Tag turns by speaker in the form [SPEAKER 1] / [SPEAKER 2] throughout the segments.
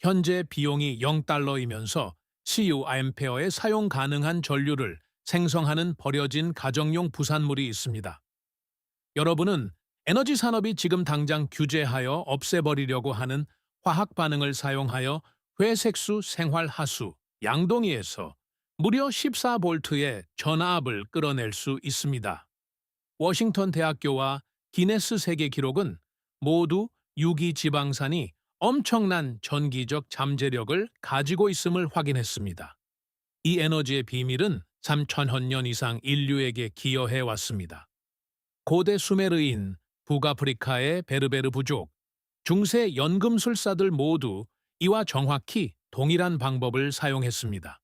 [SPEAKER 1] 현재 비용이 0달러이면서 CUAmpere에 사용 가능한 전류를 생성하는 버려진 가정용 부산물이 있습니다. 여러분은 에너지 산업이 지금 당장 규제하여 없애버리려고 하는 화학 반응을 사용하여 회색수 생활하수 양동이에서 무려 14볼트의 전압을 끌어낼 수 있습니다. 워싱턴 대학교와 기네스 세계 기록은 모두 유기 지방산이 엄청난 전기적 잠재력을 가지고 있음을 확인했습니다. 이 에너지의 비밀은 3천여 년 이상 인류에게 기여해 왔습니다. 고대 수메르인, 북아프리카의 베르베르 부족, 중세 연금술사들 모두 이와 정확히 동일한 방법을 사용했습니다.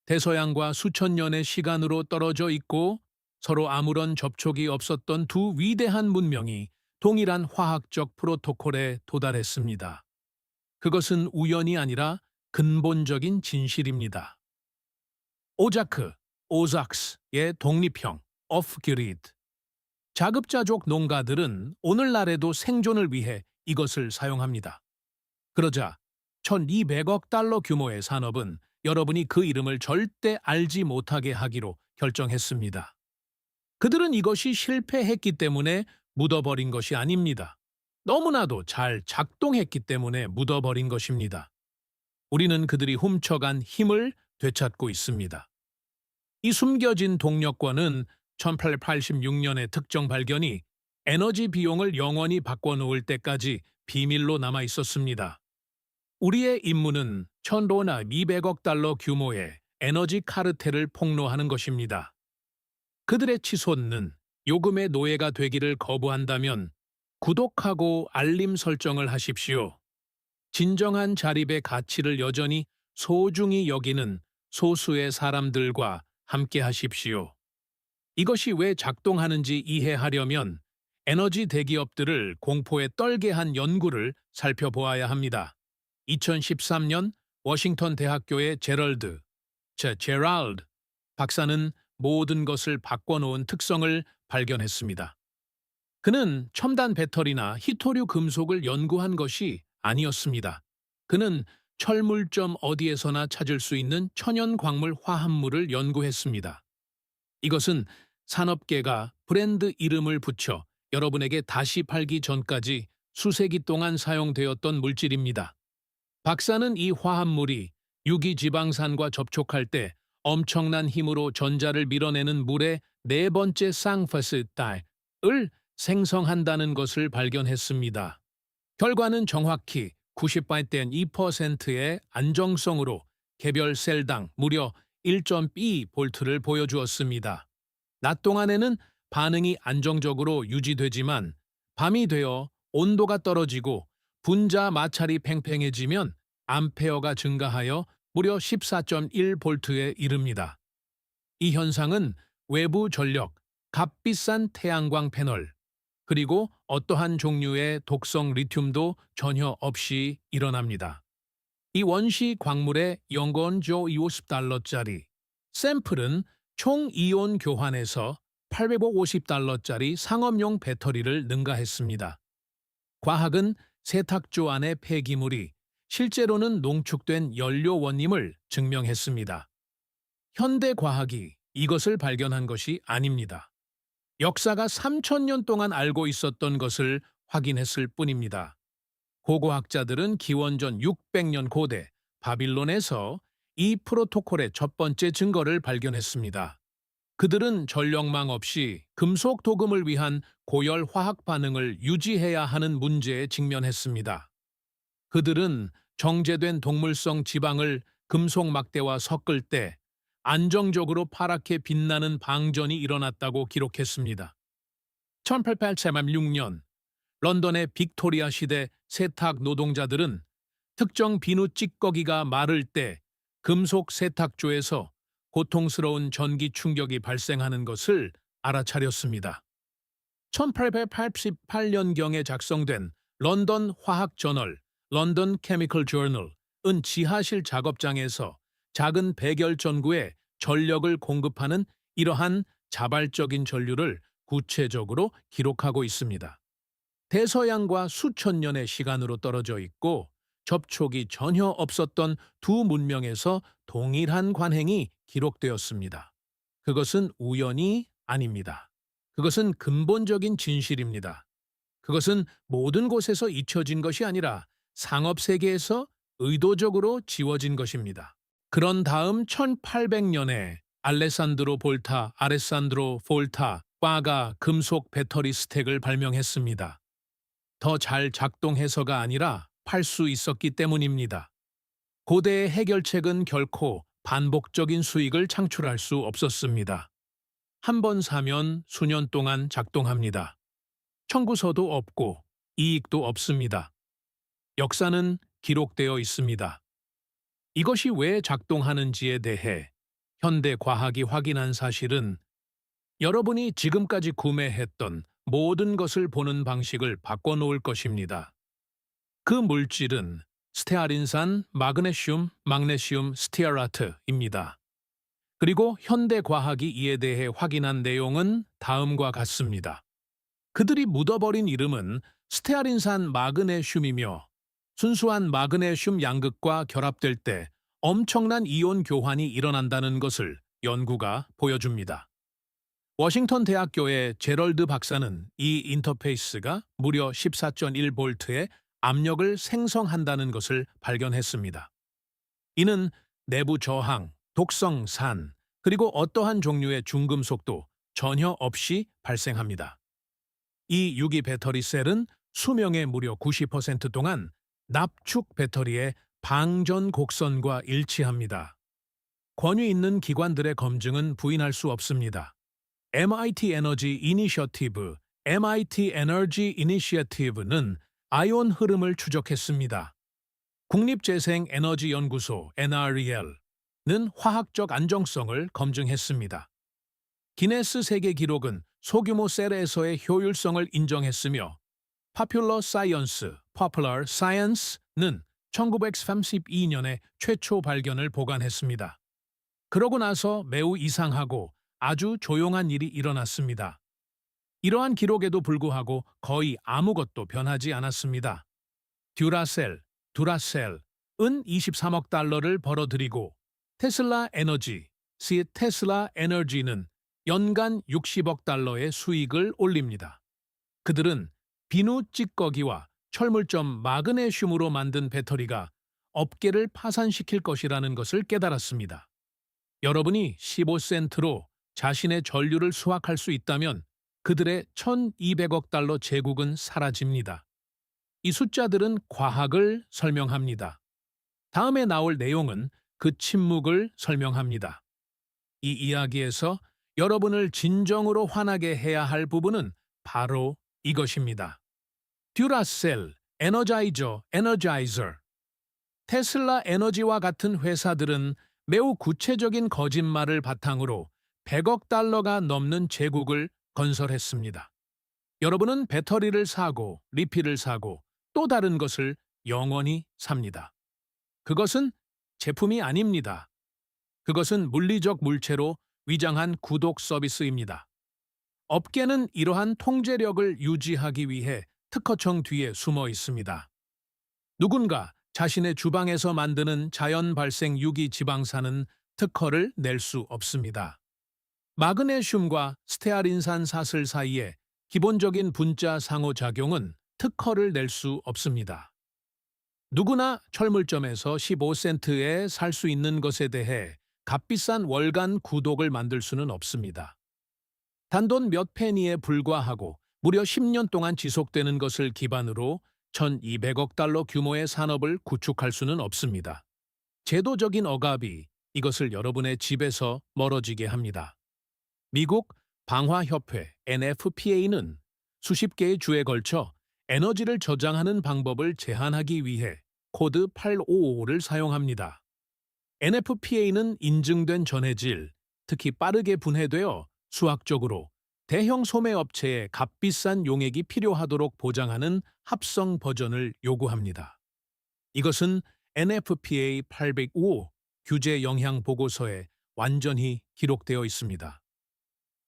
[SPEAKER 1] 대서양과 수천 년의 시간으로 떨어져 있고 서로 아무런 접촉이 없었던 두 위대한 문명이 동일한 화학적 프로토콜에 도달했습니다. 그것은 우연이 아니라 근본적인 진실입니다. 오자크, 오작스의 독립형, 오프-그리드. 자급자족 농가들은 오늘날에도 생존을 위해 이것을 사용합니다. 그러자 1200억 달러 규모의 산업은 여러분이 그 이름을 절대 알지 못하게 하기로 결정했습니다. 그들은 이것이 실패했기 때문에 묻어버린 것이 아닙니다. 너무나도 잘 작동했기 때문에 묻어버린 것입니다. 우리는 그들이 훔쳐간 힘을 되찾고 있습니다. 이 숨겨진 동력권은 1886년의 특정 발견이 에너지 비용을 영원히 바꿔놓을 때까지 비밀로 남아 있었습니다. 우리의 임무는 1000도나 200억 달러 규모의 에너지 카르텔을 폭로하는 것입니다. 그들의 치솟는 요금의 노예가 되기를 거부한다면 구독하고 알림 설정을 하십시오. 진정한 자립의 가치를 여전히 소중히 여기는 소수의 사람들과 함께 하십시오. 이것이 왜 작동하는지 이해하려면 에너지 대기업들을 공포에 떨게 한 연구를 살펴보아야 합니다. 2013년 워싱턴 대학교의 제랄드 박사는 모든 것을 바꿔놓은 특성을 발견했습니다. 그는 첨단 배터리나 희토류 금속을 연구한 것이 아니었습니다. 그는 철물점 어디에서나 찾을 수 있는 천연 광물 화합물을 연구했습니다. 이것은 산업계가 브랜드 이름을 붙여 여러분에게 다시 팔기 전까지 수세기 동안 사용되었던 물질입니다. 박사는 이 화합물이 유기지방산과 접촉할 때 엄청난 힘으로 전자를 밀어내는 물의 네 번째 쌍파스달을 생성한다는 것을 발견했습니다. 결과는 정확히 98.2%의 안정성으로 개별 셀당 무려 1.2볼트를 보여주었습니다. 낮 동안에는 반응이 안정적으로 유지되지만 밤이 되어 온도가 떨어지고 분자 마찰이 팽팽해지면 암페어가 증가하여 무려 14.1볼트에 이릅니다. 이 현상은 외부 전력, 값비싼 태양광 패널, 그리고 어떠한 종류의 독성 리튬도 전혀 없이 일어납니다. 이 원시 광물의 연건조 50달러짜리 샘플은 총 이온 교환에서 850달러짜리 상업용 배터리를 능가했습니다. 과학은 세탁조 안의 폐기물이 실제로는 농축된 연료원임을 증명했습니다. 현대 과학이 이것을 발견한 것이 아닙니다. 역사가 3000년 동안 알고 있었던 것을 확인했을 뿐입니다. 고고학자들은 기원전 600년 고대 바빌론에서 이 프로토콜의 첫 번째 증거를 발견했습니다. 그들은 전력망 없이 금속 도금을 위한 고열 화학 반응을 유지해야 하는 문제에 직면했습니다. 그들은 정제된 동물성 지방을 금속 막대와 섞을 때 안정적으로 파랗게 빛나는 방전이 일어났다고 기록했습니다. 1886년 런던의 빅토리아 시대 세탁 노동자들은 특정 비누 찌꺼기가 마를 때 금속 세탁조에서 고통스러운 전기 충격이 발생하는 것을 알아차렸습니다. 1888년경에 작성된 런던 화학 저널 런던 케미컬 저널은 지하실 작업장에서 작은 백열 전구에 전력을 공급하는 이러한 자발적인 전류를 구체적으로 기록하고 있습니다. 대서양과 수천 년의 시간으로 떨어져 있고 접촉이 전혀 없었던 두 문명에서 동일한 관행이 기록되었습니다. 그것은 우연이 아닙니다. 그것은 근본적인 진실입니다. 그것은 모든 곳에서 잊혀진 것이 아니라 상업 세계에서 의도적으로 지워진 것입니다. 그런 다음 1800년에 아레산드로 볼타가 금속 배터리 스택을 발명했습니다. 더 잘 작동해서가 아니라 팔 수 있었기 때문입니다. 고대의 해결책은 결코 반복적인 수익을 창출할 수 없었습니다. 한 번 사면 수년 동안 작동합니다. 청구서도 없고 이익도 없습니다. 역사는 기록되어 있습니다. 이것이 왜 작동하는지에 대해 현대 과학이 확인한 사실은 여러분이 지금까지 구매했던 모든 것을 보는 방식을 바꿔놓을 것입니다. 그 물질은 스테아린산, 마그네슘 스티아라트입니다. 그리고 현대 과학이 이에 대해 확인한 내용은 다음과 같습니다. 그들이 묻어버린 이름은 스테아린산 마그네슘이며 순수한 마그네슘 양극과 결합될 때 엄청난 이온 교환이 일어난다는 것을 연구가 보여줍니다. 워싱턴 대학교의 제럴드 박사는 이 인터페이스가 무려 14.1볼트의 압력을 생성한다는 것을 발견했습니다. 이는 내부 저항, 독성 산, 그리고 어떠한 종류의 중금속도 전혀 없이 발생합니다. 이 유기 배터리 셀은 수명의 무려 90% 동안 납축 배터리의 방전 곡선과 일치합니다. 권위 있는 기관들의 검증은 부인할 수 없습니다. MIT 에너지 이니셔티브는 아이온 흐름을 추적했습니다. 국립재생에너지연구소 NREL는 화학적 안정성을 검증했습니다. 기네스 세계 기록은 소규모 셀에서의 효율성을 인정했으며 Popular Science는 1932년에 최초 발견을 보관했습니다. 그러고 나서 매우 이상하고 아주 조용한 일이 일어났습니다. 이러한 기록에도 불구하고 거의 아무것도 변하지 않았습니다. 듀라셀은 23억 달러를 벌어들이고 테슬라 에너지는 연간 60억 달러의 수익을 올립니다. 그들은 비누 찌꺼기와 철물점 마그네슘으로 만든 배터리가 업계를 파산시킬 것이라는 것을 깨달았습니다. 여러분이 15센트로 자신의 전류를 수확할 수 있다면 그들의 1200억 달러 제국은 사라집니다. 이 숫자들은 과학을 설명합니다. 다음에 나올 내용은 그 침묵을 설명합니다. 이 이야기에서 여러분을 진정으로 화나게 해야 할 부분은 바로 이것입니다. 듀라셀, 에너자이저. 테슬라 에너지와 같은 회사들은 매우 구체적인 거짓말을 바탕으로 100억 달러가 넘는 제국을 건설했습니다. 여러분은 배터리를 사고, 리필을 사고, 또 다른 것을 영원히 삽니다. 그것은 제품이 아닙니다. 그것은 물리적 물체로 위장한 구독 서비스입니다. 업계는 이러한 통제력을 유지하기 위해 특허청 뒤에 숨어 있습니다. 누군가 자신의 주방에서 만드는 자연 발생 유기 지방산은 특허를 낼 수 없습니다. 마그네슘과 스테아린산 사슬 사이의 기본적인 분자 상호작용은 특허를 낼 수 없습니다. 누구나 철물점에서 15센트에 살 수 있는 것에 대해 값비싼 월간 구독을 만들 수는 없습니다. 단돈 몇 페니에 불과하고 무려 10년 동안 지속되는 것을 기반으로 1200억 달러 규모의 산업을 구축할 수는 없습니다. 제도적인 억압이 이것을 여러분의 집에서 멀어지게 합니다. 미국 방화협회 NFPA는 수십 개의 주에 걸쳐 에너지를 저장하는 방법을 제한하기 위해 코드 855를 사용합니다. NFPA는 인증된 전해질, 특히 빠르게 분해되어 수학적으로 대형 소매업체의 값비싼 용액이 필요하도록 보장하는 합성 버전을 요구합니다. 이것은 NFPA 805 규제 영향 보고서에 완전히 기록되어 있습니다.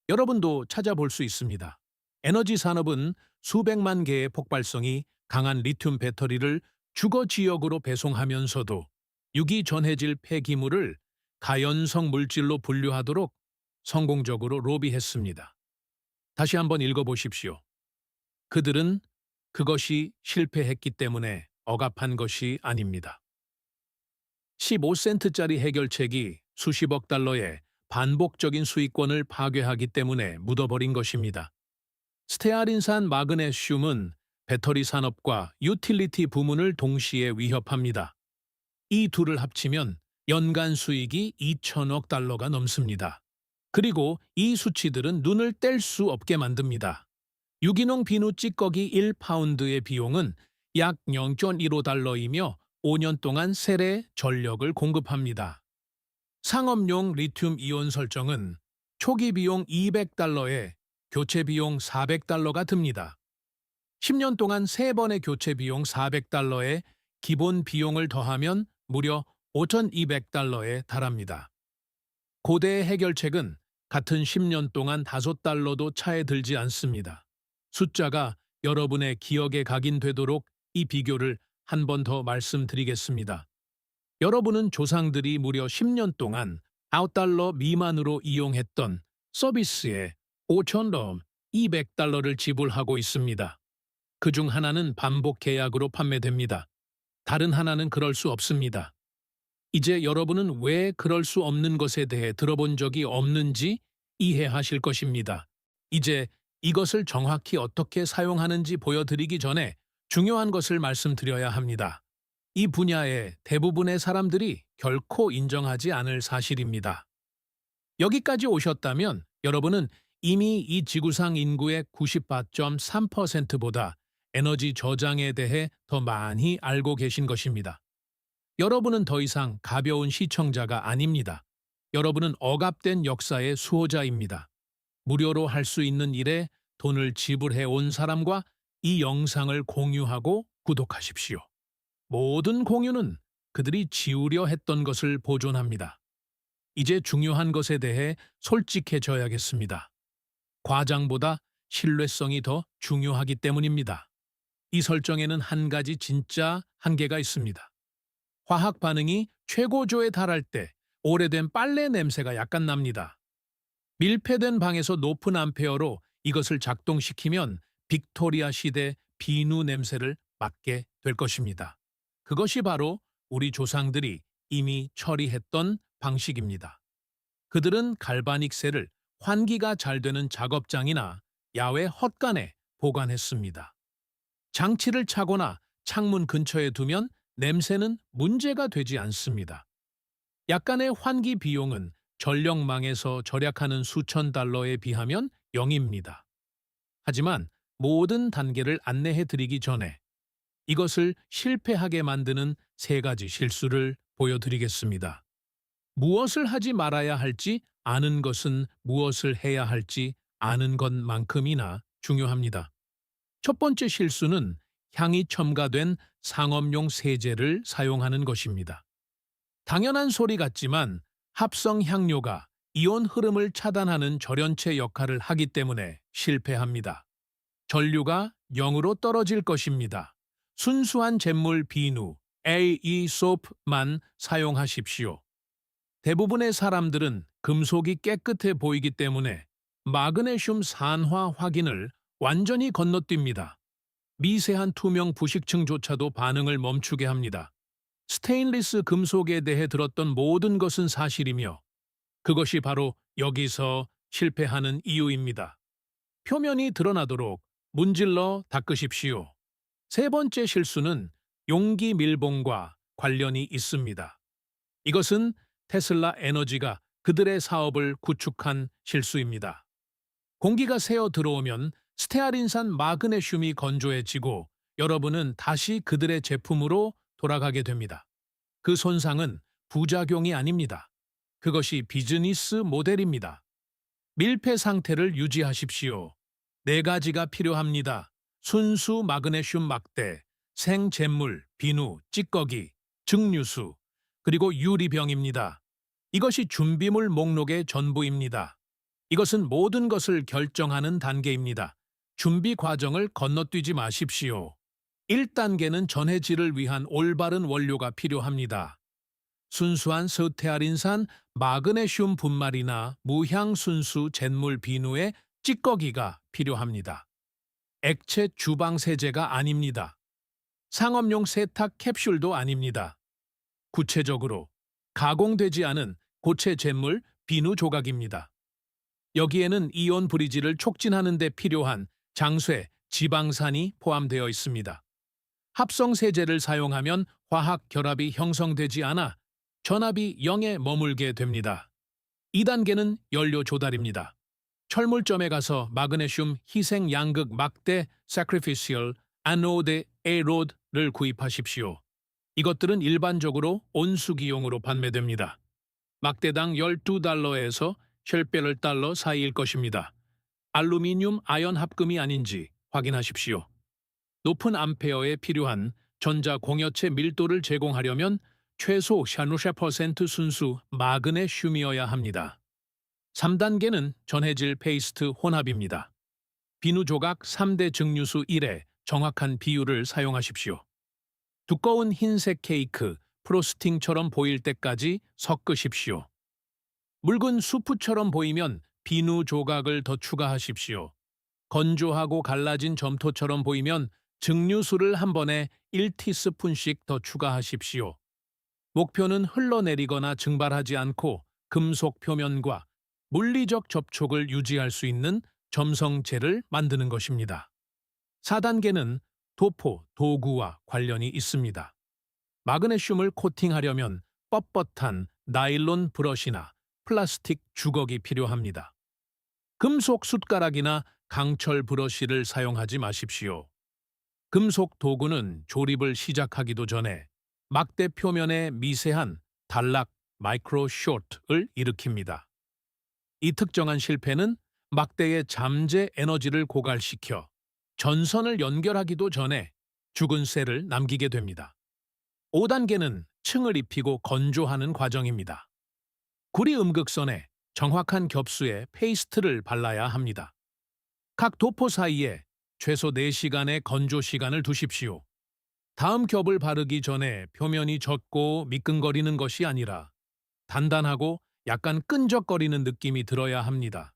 [SPEAKER 1] 여러분도 찾아볼 수 있습니다. 에너지 산업은 수백만 개의 폭발성이 강한 리튬 배터리를 주거 지역으로 배송하면서도 유기전해질 폐기물을 가연성 물질로 분류하도록 성공적으로 로비했습니다. 다시 한번 읽어보십시오. 그들은 그것이 실패했기 때문에 억압한 것이 아닙니다. 15센트짜리 해결책이 수십억 달러의 반복적인 수익권을 파괴하기 때문에 묻어버린 것입니다. 스테아린산 마그네슘은 배터리 산업과 유틸리티 부문을 동시에 위협합니다. 이 둘을 합치면 연간 수익이 2천억 달러가 넘습니다. 그리고 이 수치들은 눈을 뗄 수 없게 만듭니다. 유기농 비누 찌꺼기 1파운드의 비용은 약 0.15달러이며 5년 동안 세례 전력을 공급합니다. 상업용 리튬 이온 설정은 초기 비용 200달러에 교체 비용 400달러가 듭니다. 10년 동안 3번의 교체 비용 400달러에 기본 비용을 더하면 무려 5,200달러에 달합니다. 고대의 해결책은 같은 10년 동안 5달러도 차에 들지 않습니다. 숫자가 여러분의 기억에 각인되도록 이 비교를 한 번 더 말씀드리겠습니다. 여러분은 조상들이 무려 10년 동안 9달러 미만으로 이용했던 서비스에 5,000럼 200달러를 지불하고 있습니다. 그중 하나는 반복 계약으로 판매됩니다. 다른 하나는 그럴 수 없습니다. 이제 여러분은 왜 그럴 수 없는 것에 대해 들어본 적이 없는지 이해하실 것입니다. 이제 이것을 정확히 어떻게 사용하는지 보여드리기 전에 중요한 것을 말씀드려야 합니다. 이 분야의 대부분의 사람들이 결코 인정하지 않을 사실입니다. 여기까지 오셨다면 여러분은 이미 이 지구상 인구의 98.3%보다 에너지 저장에 대해 더 많이 알고 계신 것입니다. 여러분은 더 이상 가벼운 시청자가 아닙니다. 여러분은 억압된 역사의 수호자입니다. 무료로 할 수 있는 일에 돈을 지불해 온 사람과 이 영상을 공유하고 구독하십시오. 모든 공유는 그들이 지우려 했던 것을 보존합니다. 이제 중요한 것에 대해 솔직해져야겠습니다. 과장보다 신뢰성이 더 중요하기 때문입니다. 이 설정에는 한 가지 진짜 한계가 있습니다. 화학 반응이 최고조에 달할 때 오래된 빨래 냄새가 약간 납니다. 밀폐된 방에서 높은 암페어로 이것을 작동시키면 빅토리아 시대 비누 냄새를 맡게 될 것입니다. 그것이 바로 우리 조상들이 이미 처리했던 방식입니다. 그들은 갈바닉 셀을 환기가 잘 되는 작업장이나 야외 헛간에 보관했습니다. 장치를 차거나 창문 근처에 두면 냄새는 문제가 되지 않습니다. 약간의 환기 비용은 전력망에서 절약하는 수천 달러에 비하면 0입니다. 하지만 모든 단계를 안내해 드리기 전에 이것을 실패하게 만드는 3가지 실수를 보여드리겠습니다. 무엇을 하지 말아야 할지 아는 것은 무엇을 해야 할지 아는 것만큼이나 중요합니다. 첫 번째 실수는 향이 첨가된 상업용 세제를 사용하는 것입니다. 당연한 소리 같지만 합성 향료가 이온 흐름을 차단하는 절연체 역할을 하기 때문에 실패합니다. 전류가 0으로 떨어질 것입니다. 순수한 잿물 비누, AE 소프만 사용하십시오. 대부분의 사람들은 금속이 깨끗해 보이기 때문에 마그네슘 산화 확인을 완전히 건너뜁니다. 미세한 투명 부식층조차도 반응을 멈추게 합니다. 스테인리스 금속에 대해 들었던 모든 것은 사실이며 그것이 바로 여기서 실패하는 이유입니다. 표면이 드러나도록 문질러 닦으십시오. 3번째 실수는 용기 밀봉과 관련이 있습니다. 이것은 테슬라 에너지가 그들의 사업을 구축한 실수입니다. 공기가 새어 들어오면 스테아린산 마그네슘이 건조해지고 여러분은 다시 그들의 제품으로 돌아가게 됩니다. 그 손상은 부작용이 아닙니다. 그것이 비즈니스 모델입니다. 밀폐 상태를 유지하십시오. 4가지가 필요합니다. 순수 마그네슘 막대, 생잿물, 비누, 찌꺼기, 증류수, 그리고 유리병입니다. 이것이 준비물 목록의 전부입니다. 이것은 모든 것을 결정하는 단계입니다. 준비 과정을 건너뛰지 마십시오. 1단계는 전해질을 위한 올바른 원료가 필요합니다. 순수한 스테아린산, 마그네슘 분말이나 무향순수 잿물 비누의 찌꺼기가 필요합니다. 액체 주방 세제가 아닙니다. 상업용 세탁 캡슐도 아닙니다. 구체적으로 가공되지 않은 고체 잿물 비누 조각입니다. 여기에는 이온 브리지를 촉진하는 데 필요한 장쇠, 지방산이 포함되어 있습니다. 합성 세제를 사용하면 화학 결합이 형성되지 않아 전압이 0에 머물게 됩니다. 2단계는 연료 조달입니다. 철물점에 가서 마그네슘 희생 양극 막대 sacrificial anode Arod를 구입하십시오. 이것들은 일반적으로 온수기용으로 판매됩니다. 막대당 $12에서 $18 사이일 것입니다. 알루미늄 아연 합금이 아닌지 확인하십시오. 높은 암페어에 필요한 전자 공여체 밀도를 제공하려면 최소 50% 순수 마그네슘이어야 합니다. 3단계는 전해질 페이스트 혼합입니다. 비누 조각 3대 증류수 1에 정확한 비율을 사용하십시오. 두꺼운 흰색 케이크, 프로스팅처럼 보일 때까지 섞으십시오. 묽은 수프처럼 보이면 비누 조각을 더 추가하십시오. 건조하고 갈라진 점토처럼 보이면 증류수를 한 번에 1티스푼씩 더 추가하십시오. 목표는 흘러내리거나 증발하지 않고 금속 표면과 물리적 접촉을 유지할 수 있는 점성체를 만드는 것입니다. 4단계는 도포, 도구와 관련이 있습니다. 마그네슘을 코팅하려면 뻣뻣한 나일론 브러쉬나 플라스틱 주걱이 필요합니다. 금속 숟가락이나 강철 브러쉬를 사용하지 마십시오. 금속 도구는 조립을 시작하기도 전에 막대 표면에 미세한 단락 마이크로 숏을 일으킵니다. 이 특정한 실패는 막대의 잠재 에너지를 고갈시켜 전선을 연결하기도 전에 죽은 셀을 남기게 됩니다. 5단계는 층을 입히고 건조하는 과정입니다. 구리 음극선에 정확한 겹수의 페이스트를 발라야 합니다. 각 도포 사이에 최소 4시간의 건조 시간을 두십시오. 다음 겹을 바르기 전에 표면이 젖고 미끈거리는 것이 아니라 단단하고 약간 끈적거리는 느낌이 들어야 합니다.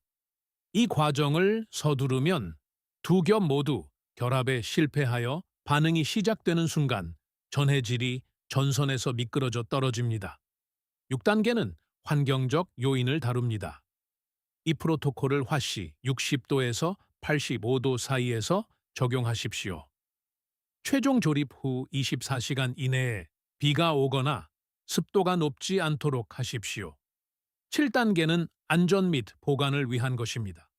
[SPEAKER 1] 이 과정을 서두르면 두 겹 모두 결합에 실패하여 반응이 시작되는 순간 전해질이 전선에서 미끄러져 떨어집니다. 6단계는 환경적 요인을 다룹니다. 이 프로토콜을 화씨 60도에서 85도 사이에서 적용하십시오. 최종 조립 후 24시간 이내에 비가 오거나 습도가 높지 않도록 하십시오. 7단계는 안전 및 보관을 위한 것입니다.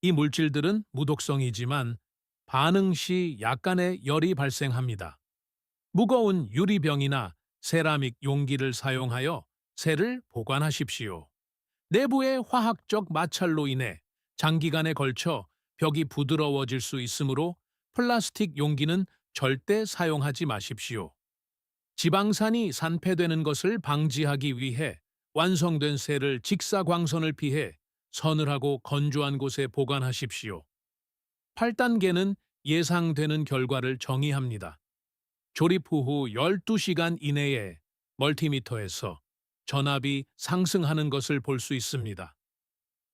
[SPEAKER 1] 이 물질들은 무독성이지만 반응 시 약간의 열이 발생합니다. 무거운 유리병이나 세라믹 용기를 사용하여 쇠를 보관하십시오. 내부의 화학적 마찰로 인해 장기간에 걸쳐 벽이 부드러워질 수 있으므로 플라스틱 용기는 절대 사용하지 마십시오. 지방산이 산패되는 것을 방지하기 위해 완성된 쇠를 직사광선을 피해 서늘하고 건조한 곳에 보관하십시오. 8단계는 예상되는 결과를 정의합니다. 조립 후 12시간 이내에 멀티미터에서 전압이 상승하는 것을 볼 수 있습니다.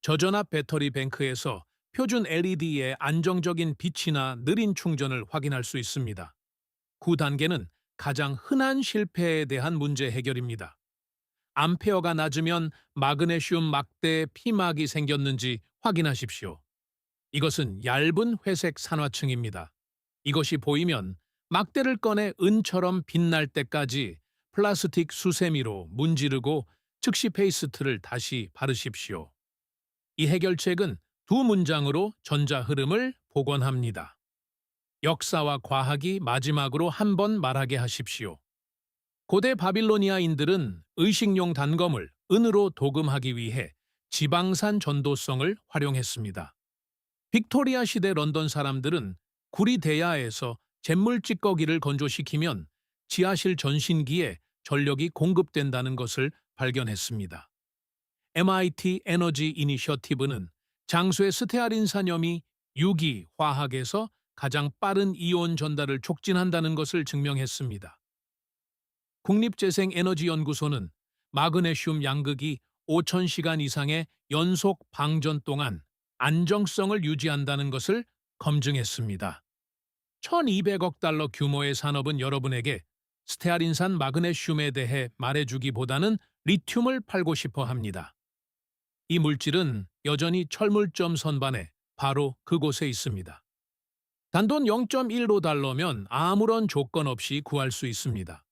[SPEAKER 1] 저전압 배터리 뱅크에서 표준 LED의 안정적인 빛이나 느린 충전을 확인할 수 있습니다. 9단계는 가장 흔한 실패에 대한 문제 해결입니다. 암페어가 낮으면 마그네슘 막대에 피막이 생겼는지 확인하십시오. 이것은 얇은 회색 산화층입니다. 이것이 보이면 막대를 꺼내 은처럼 빛날 때까지 플라스틱 수세미로 문지르고 즉시 페이스트를 다시 바르십시오. 이 해결책은 두 문장으로 전자 흐름을 복원합니다. 역사와 과학이 마지막으로 한 번 말하게 하십시오. 고대 바빌로니아인들은 의식용 단검을 은으로 도금하기 위해 지방산 전도성을 활용했습니다. 빅토리아 시대 런던 사람들은 구리 대야에서 잿물 찌꺼기를 건조시키면 지하실 전신기에 전력이 공급된다는 것을 발견했습니다. MIT 에너지 이니셔티브는 장수의 스테아린산염이 유기 화학에서 가장 빠른 이온 전달을 촉진한다는 것을 증명했습니다. 국립재생에너지연구소는 마그네슘 양극이 5,000시간 이상의 연속 방전 동안 안정성을 유지한다는 것을 검증했습니다. 1,200억 달러 규모의 산업은 여러분에게 스테아린산 마그네슘에 대해 말해주기보다는 리튬을 팔고 싶어 합니다. 이 물질은 여전히 철물점 선반에 바로 그곳에 있습니다. 단돈 0.15달러면 아무런 조건 없이 구할 수 있습니다.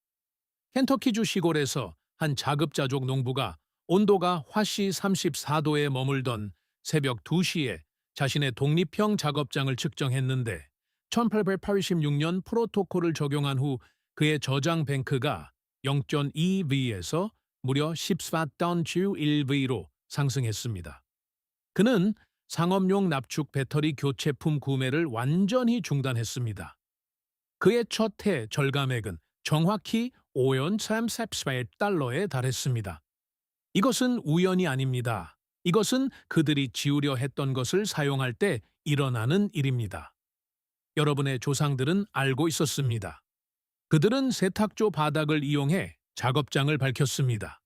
[SPEAKER 1] 켄터키주 시골에서 한 자급자족 농부가 온도가 화씨 34도에 머물던 새벽 2시에 자신의 독립형 작업장을 측정했는데 1886년 프로토콜을 적용한 후 그의 저장 뱅크가 0.2V에서 무려 14.1V로 상승했습니다. 그는 상업용 납축 배터리 교체품 구매를 완전히 중단했습니다. 그의 첫 해 절감액은 정확히 5,338달러에 달했습니다. 이것은 우연이 아닙니다. 이것은 그들이 지우려 했던 것을 사용할 때 일어나는 일입니다. 여러분의 조상들은 알고 있었습니다. 그들은 세탁조 바닥을 이용해 작업장을 밝혔습니다.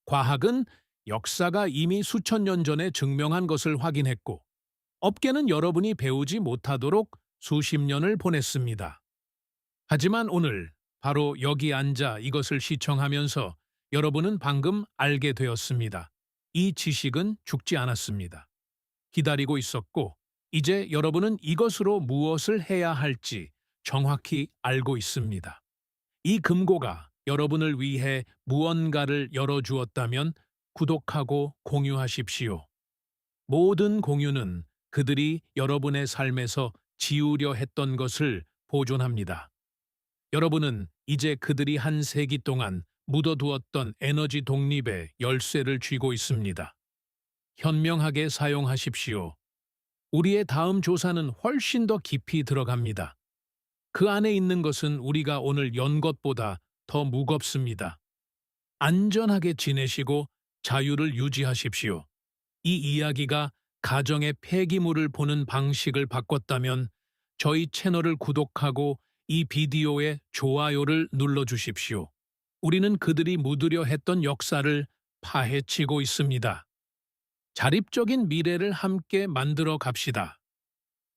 [SPEAKER 1] 과학은 역사가 이미 수천 년 전에 증명한 것을 확인했고, 업계는 여러분이 배우지 못하도록 수십 년을 보냈습니다. 하지만 오늘 바로 여기 앉아 이것을 시청하면서 여러분은 방금 알게 되었습니다. 이 지식은 죽지 않았습니다. 기다리고 있었고, 이제 여러분은 이것으로 무엇을 해야 할지 정확히 알고 있습니다. 이 금고가 여러분을 위해 무언가를 열어주었다면 구독하고 공유하십시오. 모든 공유는 그들이 여러분의 삶에서 지우려 했던 것을 보존합니다. 여러분은 이제 그들이 한 세기 동안 묻어두었던 에너지 독립의 열쇠를 쥐고 있습니다. 현명하게 사용하십시오. 우리의 다음 조사는 훨씬 더 깊이 들어갑니다. 그 안에 있는 것은 우리가 오늘 연 것보다 더 무겁습니다. 안전하게 지내시고 자유를 유지하십시오. 이 이야기가 가정의 폐기물을 보는 방식을 바꿨다면 저희 채널을 구독하고 이 비디오에 좋아요를 눌러주십시오. 우리는 그들이 묻으려 했던 역사를 파헤치고 있습니다. 자립적인 미래를 함께 만들어 갑시다.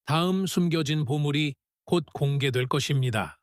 [SPEAKER 1] 다음 숨겨진 보물이 곧 공개될 것입니다.